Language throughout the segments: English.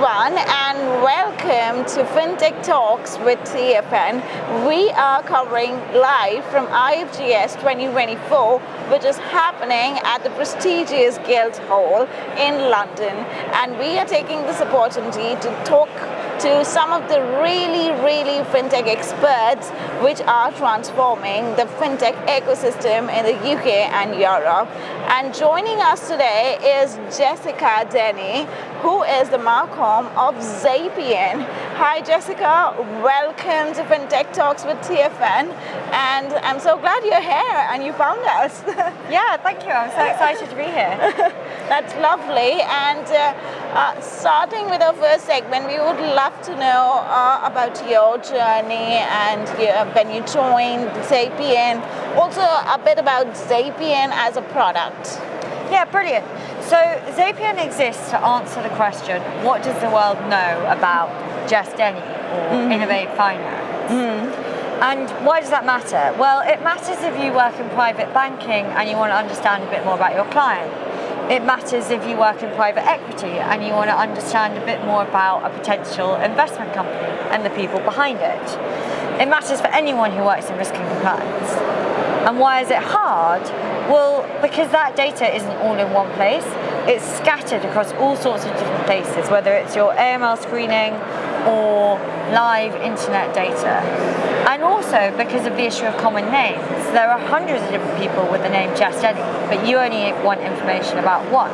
everyone, and welcome to Fintech Talks with TFN. We are covering live from IFGS 2024, which is happening at the prestigious Guildhall in London. And we are taking this opportunity to talk to some of the really fintech experts which are transforming the fintech ecosystem in the UK and Europe. And joining us today is Jessica Denny, who is the Marcom of Xapien. Hi Jessica, welcome to Fintech Talks with TFN, and I'm so glad you're here and you found us. Yeah, thank you, I'm so excited to be here. That's lovely. And starting with our first segment, we would love to know about your journey and when you joined Xapien, also a bit about Xapien as a product. Yeah, brilliant. So Xapien exists to answer the question, what does the world know about Just Denny or Innovate Finance? And why does that matter? Well, it matters if you work in private banking and you want to understand a bit more about your client. It matters if you work in private equity and you want to understand a bit more about a potential investment company and the people behind it. It matters for anyone who works in risk and compliance. And why is it hard? Well, because that data isn't all in one place. It's scattered across all sorts of different places, whether it's your AML screening or live internet data. And also because of the issue of common names, there are hundreds of different people with the name Just Denny, but you only want information about one.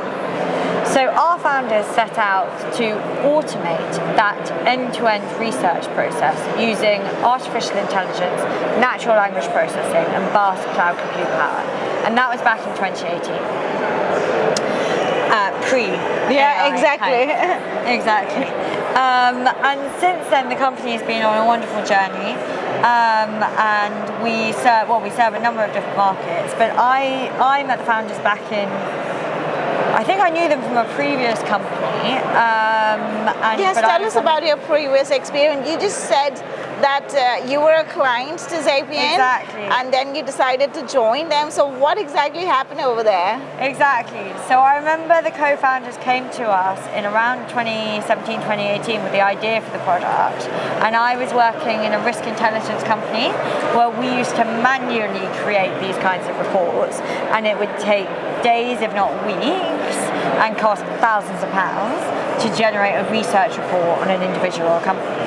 So our founders set out to automate that end-to-end research process using artificial intelligence, natural language processing, and vast cloud compute power. And that was back in 2018. Yeah, exactly. Exactly. And since then, the company has been on a wonderful journey. And we serve a number of different markets. But I met the founders back in, I think I knew them from a previous company. Yes, tell us about your previous experience. You just said that you were a client to Xapien, exactly, and then you decided to join them. So what exactly happened over there? Exactly. So I remember the co-founders came to us in around 2017, 2018 with the idea for the product, and I was working in a risk intelligence company where we used to manually create these kinds of reports, and it would take days, if not weeks, and cost thousands of pounds to generate a research report on an individual company.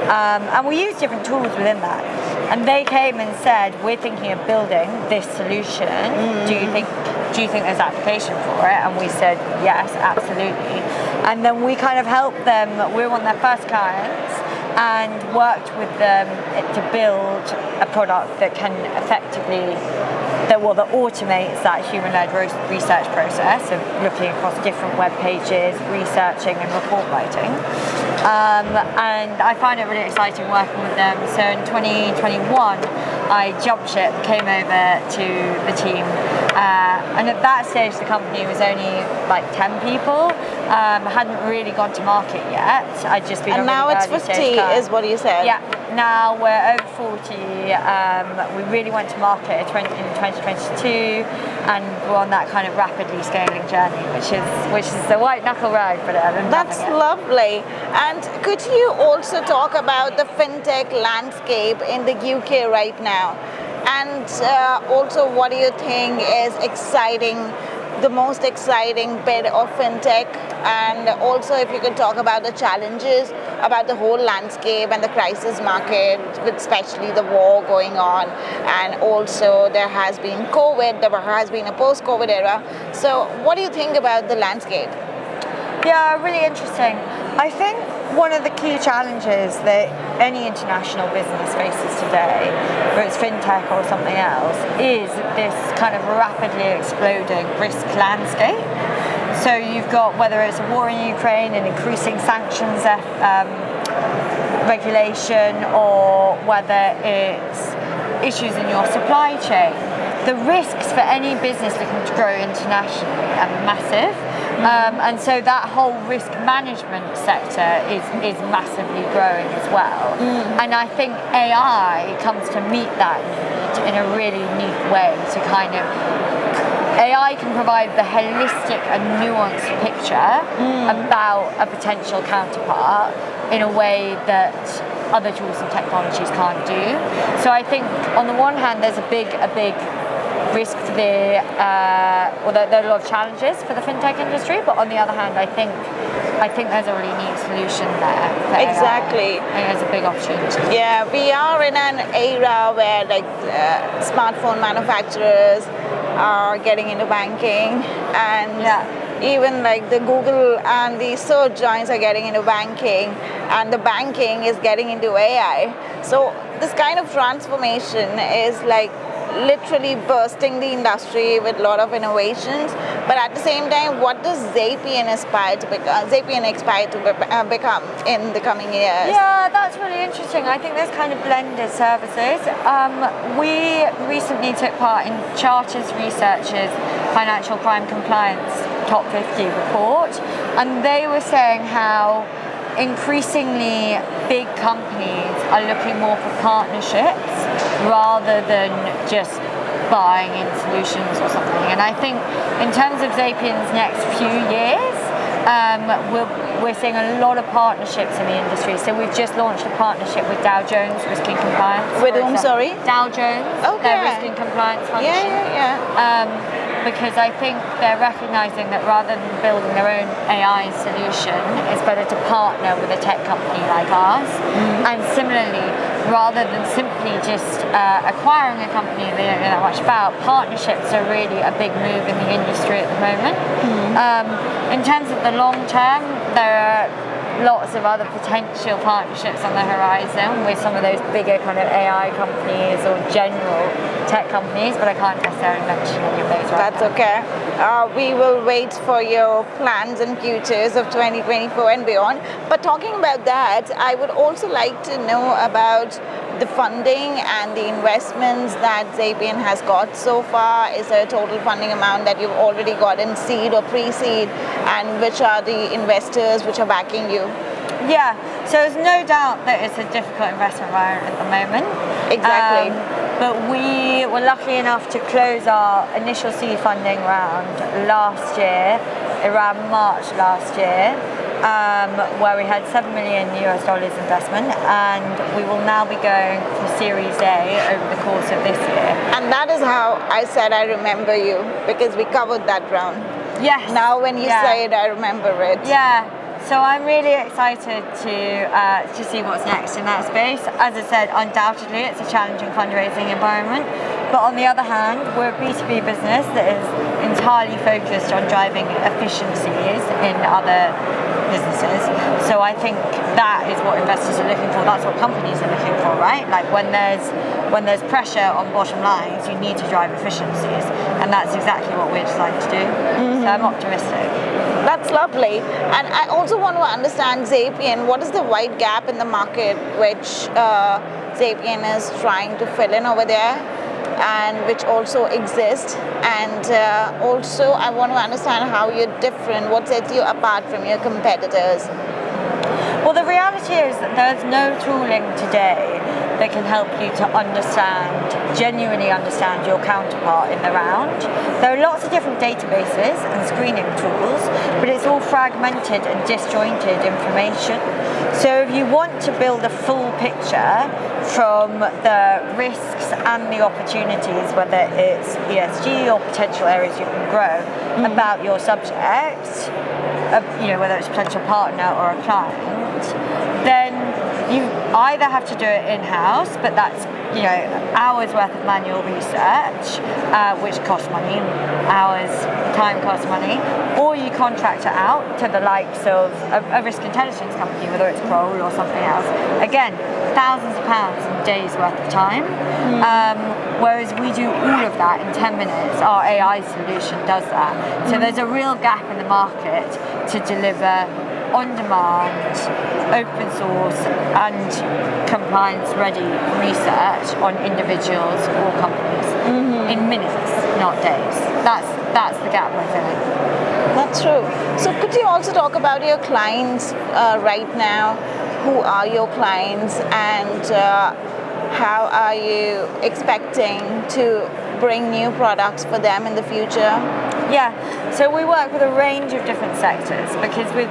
And we used different tools within that. And they came and said, we're thinking of building this solution. Do you think there's application for it? And we said, yes, absolutely. And then we kind of helped them. We were one of their first clients and worked with them to build a product that can effectively, that automates that human-led research process of looking across different web pages, researching and report writing. And I find it really exciting working with them. So in 2021, I jumped ship, came over to the team, and at that stage the company was only like 10 people, hadn't really gone to market yet. I'd just been. And now it's 50, is what you said. Yeah, now we're over 40. We really went to market in 2022, and we're on that kind of rapidly scaling journey, which is the white knuckle road, but that's lovely. And could you also talk about the fintech landscape in the UK right now? And also, what do you think is exciting, the most exciting bit of fintech? And also, if you could talk about the challenges, about the whole landscape and the crisis market, with especially the war going on, and also there has been COVID, there has been a post-COVID era. So what do you think about the landscape? Yeah, really interesting. I think one of the key challenges that any international business faces today, whether it's fintech or something else, is this kind of rapidly exploding risk landscape. So you've got, whether it's a war in Ukraine and increasing sanctions regulation, or whether it's issues in your supply chain, the risks for any business looking to grow internationally are massive. And so that whole risk management sector is massively growing as well. And I think AI comes to meet that need in a really unique way to kind of AI can provide the holistic and nuanced picture about a potential counterpart in a way that other tools and technologies can't do. So I think on the one hand, there's a big risk for there are a lot of challenges for the fintech industry, but on the other hand, I think there's a really neat solution there. Exactly. I think there's a big opportunity. Yeah, we are in an era where like smartphone manufacturers are getting into banking, and even like the Google and the search giants are getting into banking, and the banking is getting into AI. So this kind of transformation is like literally bursting the industry with a lot of innovations. But at the same time, what does Xapien aspire to become in the coming years? Yeah, that's really interesting. I think there's kind of blended services. We recently took part in Charters Research's Financial Crime Compliance Top 50 report, and they were saying how increasingly big companies are looking more for partnerships rather than just buying in solutions or something. And I think in terms of Xapien's next few years, we're seeing a lot of partnerships in the industry. So we've just launched a partnership with Dow Jones Risk and Compliance. With whom, sorry? Dow Jones, their Risk and Compliance function. Because I think they're recognizing that rather than building their own AI solution, it's better to partner with a tech company like ours. And similarly, rather than simply just acquiring a company they don't know that much about, partnerships are really a big move in the industry at the moment. In terms of the long term, there are lots of other potential partnerships on the horizon with some of those bigger kind of AI companies or general tech companies, but I can't necessarily mention any of those right now. That's okay. We will wait for your plans and futures of 2024 and beyond. But talking about that, I would also like to know about the funding and the investments that Xapien has got so far. Is there a total funding amount that you've already got in seed or pre-seed, and which are the investors which are backing you? Yeah, so there's no doubt that it's a difficult investment environment at the moment. Exactly. But we were lucky enough to close our initial seed funding round last year, around March last year, where we had $7 million investment, and we will now be going for Series A over the course of this year. And that is how I said I remember you, because we covered that round. Yes. Now when you say it, I remember it. Yeah. So I'm really excited to see what's next in that space. As I said, undoubtedly it's a challenging fundraising environment, but on the other hand, we're a B2B business that is entirely focused on driving efficiencies in other businesses. So I think that is what investors are looking for. That's what companies are looking for, right? Like when there's pressure on bottom lines, you need to drive efficiencies, and that's exactly what we're designed to do. So I'm optimistic. That's lovely. And I also want to understand Xapien. What is the wide gap in the market which Xapien is trying to fill in over there, and which also exists? And also I want to understand how you're different. What sets you apart from your competitors? Well, the reality is that there's no tooling today that can help you to genuinely understand your counterpart in the round. There are lots of different databases and screening tools, but it's all fragmented and disjointed information. So if you want to build a full picture from the risks and the opportunities, whether it's ESG or potential areas you can grow about your subject, whether it's a potential partner or a client, then you either have to do it in-house, but that's hours worth of manual research, which costs money, time costs money, or you contract it out to the likes of a risk intelligence company, whether it's Kroll or something else. Again, thousands of pounds and days worth of time, whereas we do all of that in 10 minutes. Our AI solution does that. So there's a real gap in the market to deliver on-demand, open source and compliance-ready research on individuals or companies in minutes, not days. That's the gap we're filling. That's true. So could you also talk about your clients right now? Who are your clients, and how are you expecting to bring new products for them in the future? Yeah, so we work with a range of different sectors because with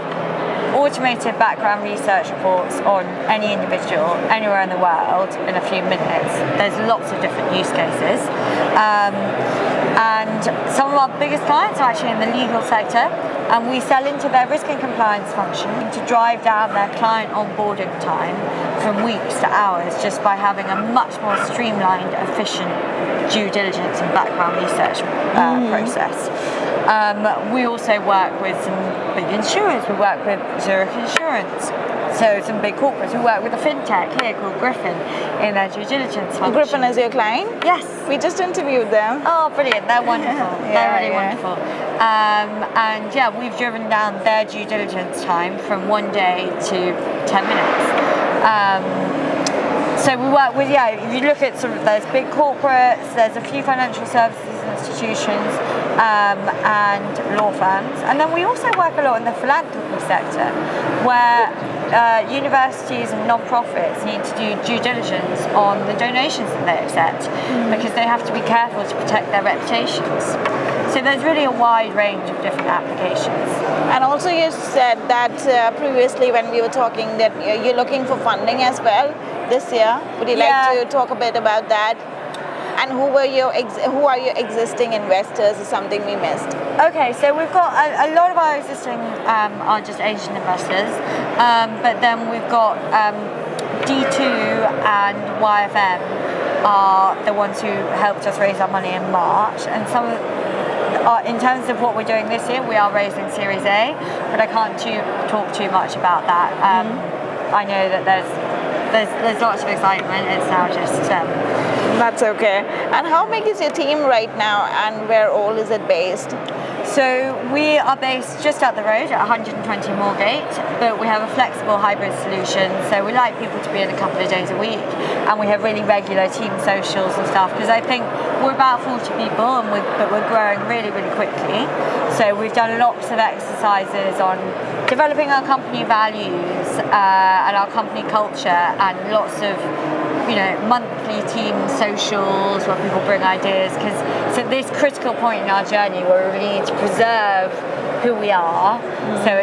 automated background research reports on any individual anywhere in the world in a few minutes, there's lots of different use cases. And some of our biggest clients are actually in the legal sector, and we sell into their risk and compliance function to drive down their client onboarding time from weeks to hours just by having a much more streamlined, efficient due diligence and background research process. We also work with some big insurers. We work with Zurich Insurance. So some big corporates. We work with a fintech here called Griffin in their due diligence function. Griffin is your client? Yes. We just interviewed them. Oh, brilliant. They're wonderful. They're really wonderful. And yeah, we've driven down their due diligence time from 1 day to 10 minutes. So we work with, if you look at sort of those big corporates, there's a few financial services institutions and law firms. And then we also work a lot in the philanthropy sector where universities and non-profits need to do due diligence on the donations that they accept because they have to be careful to protect their reputations. So there's really a wide range of different applications. And also you said that previously when we were talking that you're looking for funding as well this year. Would you like to talk a bit about that? And who are your existing investors is something we missed. Okay, so we've got a lot of our existing are just Asian investors, but then we've got D2 and YFM are the ones who helped us raise our money in March, and some in terms of what we're doing this year, we are raising Series A, but I can't talk too much about that. I know that there's lots of excitement. It's now just that's okay. And how big is your team right now, and where all is it based? So we are based just up the road at 120 Moorgate, but we have a flexible hybrid solution. So we like people to be in a couple of days a week, and we have really regular team socials and stuff, because I think we're about 40 people, but we're growing really, really quickly. So we've done lots of exercises on developing our company values and our company culture, and lots of monthly team socials where people bring ideas, because it's at this critical point in our journey where we need to preserve who we are so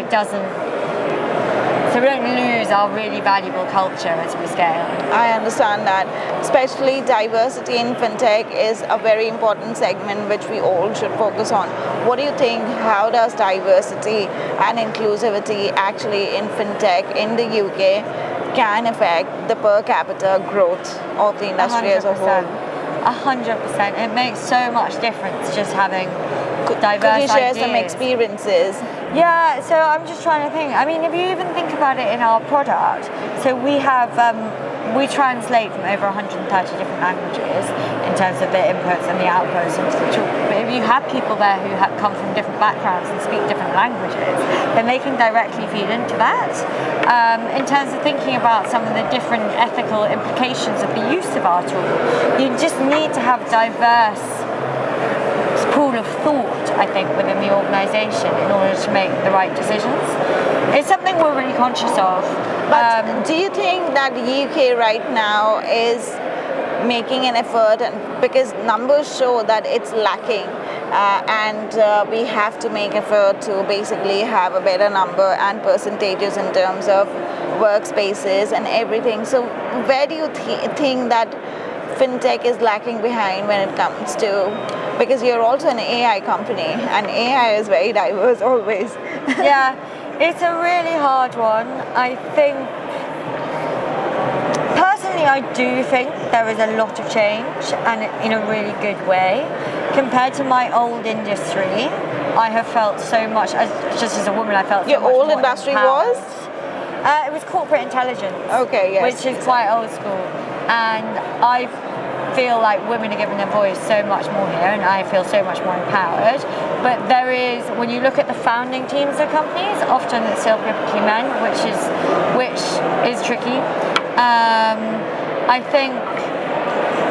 we don't lose our really valuable culture as we scale. I understand that. Especially diversity in fintech is a very important segment which we all should focus on. What do you think? How does diversity and inclusivity actually in fintech in the UK can affect the per capita growth of the industry 100%. as a whole? 100%. It makes so much difference just having diverse Could you share ideas. some experiences? Yeah, so I'm just trying to think. I mean, if you even think about it in our product, so we have, we translate from over 130 different languages in terms of the inputs and the outputs into the tool. But if you have people there who come from different backgrounds and speak different languages, then they can directly feed into that. In terms of thinking about some of the different ethical implications of the use of our tool, you just need to have diverse pool of thought, I think, within the organisation in order to make the right decisions. It's something we're really conscious of. But do you think that the UK right now is making an effort, and because numbers show that it's lacking, and we have to make effort to basically have a better number and percentages in terms of workspaces and everything. So where do you think that fintech is lacking behind when it comes to, because you're also an AI company and AI is very diverse always. Yeah, it's a really hard one. I think, personally, I do think there is a lot of change, and in a really good way. Compared to my old industry, I have felt so much, just as a woman, I felt Your so much old more industry empowered. was? It was corporate intelligence. Okay, yes. Which is quite old school. And I feel like women are given a voice so much more here, and I feel so much more empowered. But there is, when you look at the founding teams of companies, often it's still typically men, which is tricky. I think,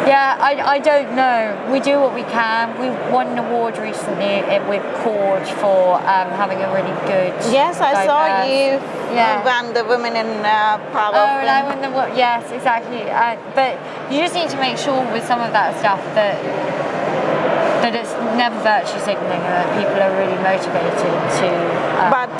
I don't know. We do what we can. We won an award recently with Cord for having a really good. Yes, I saw you won the Women in Power. Oh, and I won the, yes, exactly. But you just need to make sure with some of that stuff that But it's never virtue signaling, that people are really motivated to. But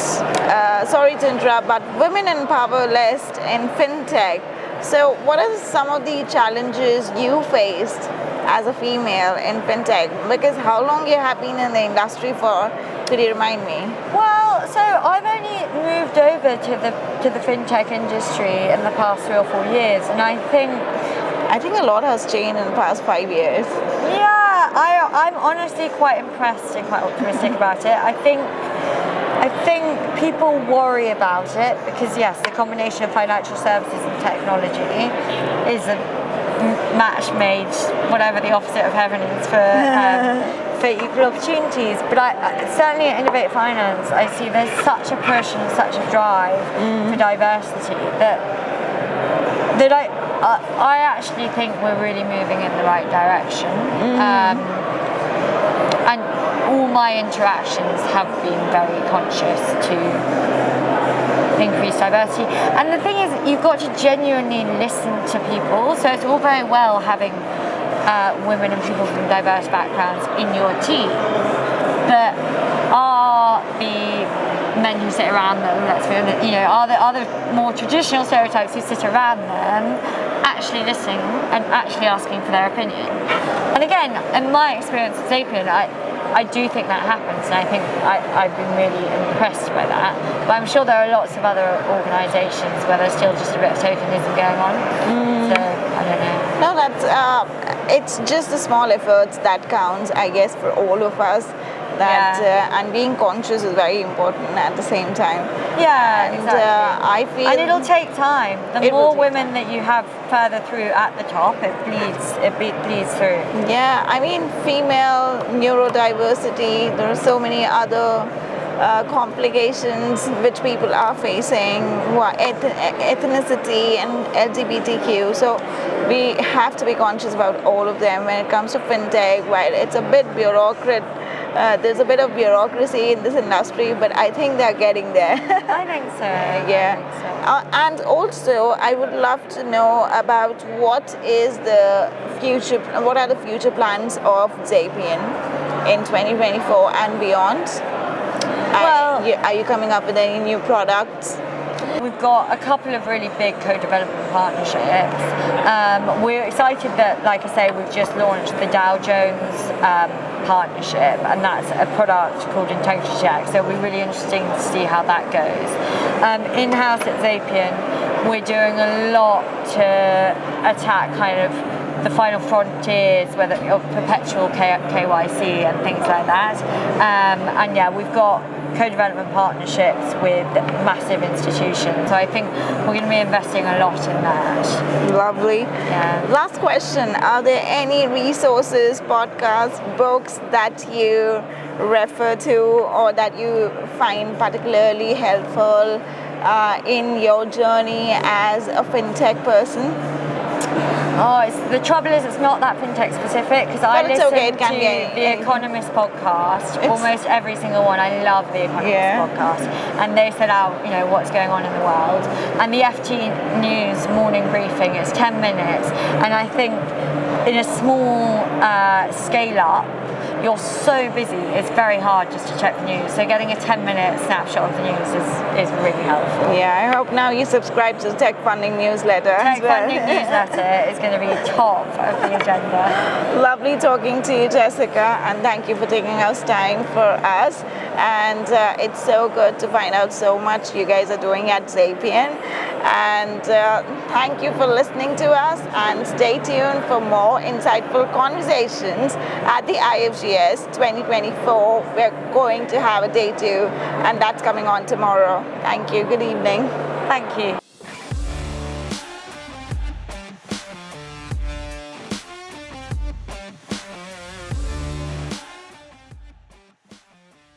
sorry to interrupt, but women in power list in fintech. So what are some of the challenges you faced as a female in fintech? Because how long you have been in the industry for? Could you remind me? Well, so I've only moved over to the fintech industry in the past 3 or 4 years, and I think a lot has changed in the past 5 years. Yeah, I'm honestly quite impressed and quite optimistic about it. I think people worry about it because, yes, the combination of financial services and technology is a match made, whatever the opposite of heaven is, for equal opportunities. But certainly at Innovate Finance, I see there's such a push and such a drive for diversity that I actually think we're really moving in the right direction. And all my interactions have been very conscious to increase diversity. And the thing is, you've got to genuinely listen to people. So it's all very well having women and people from diverse backgrounds in your team, but are the men who sit around them, are the other more traditional stereotypes who sit around them actually listening and actually asking for their opinion? And again, in my experience at Xapien, I do think that happens, and I think I've been really impressed by that. But I'm sure there are lots of other organisations where there's still just a bit of tokenism going on. So I don't know. No, it's just the small efforts that counts, I guess, for all of us. And being conscious is very important at the same time. Yeah, and exactly. I feel, and it'll take time. The more women that you have further through at the top, it bleeds through. Yeah, I mean, female neurodiversity. There are so many other complications which people are facing, who are ethnicity and LGBTQ. So we have to be conscious about all of them when it comes to fintech. While it's a bit bureaucratic. There's a bit of bureaucracy in this industry, but I think they're getting there. I think so. Yeah. And also, I would love to know about what are the future plans of Xapien in 2024 and beyond? Are you coming up with any new products? We've got a couple of really big co-development partnerships. We're excited that, like I say, we've just launched the Dow Jones partnership, and that's a product called Integrity Check. So it'll be really interesting to see how that goes. In-house at Xapien, we're doing a lot to attack kind of the final frontiers, whether of perpetual KYC and things like that. And yeah, we've got co-development partnerships with massive institutions. So I think we're going to be investing a lot in that. Lovely. Yeah. Last question. Are there any resources, podcasts, books that you refer to or that you find particularly helpful in your journey as a fintech person? The trouble is it's not that fintech specific, because I listen to the Economist podcast, almost every single one. I love the Economist podcast, and they set out what's going on in the world. And the FT News morning briefing is 10 minutes, and I think in a small scale up, you're so busy, it's very hard just to check the news. So getting a 10-minute snapshot of the news is really helpful. Yeah, I hope now you subscribe to the Tech Funding newsletter. Tech Funding newsletter is going to be top of the agenda. Lovely talking to you, Jessica, and thank you for taking us time for us. And it's so good to find out so much you guys are doing at Xapien. And thank you for listening to us, and stay tuned for more insightful conversations at the IFGS 2024. We're going to have a day 2, and that's coming on tomorrow. Thank you. Good evening. Thank you.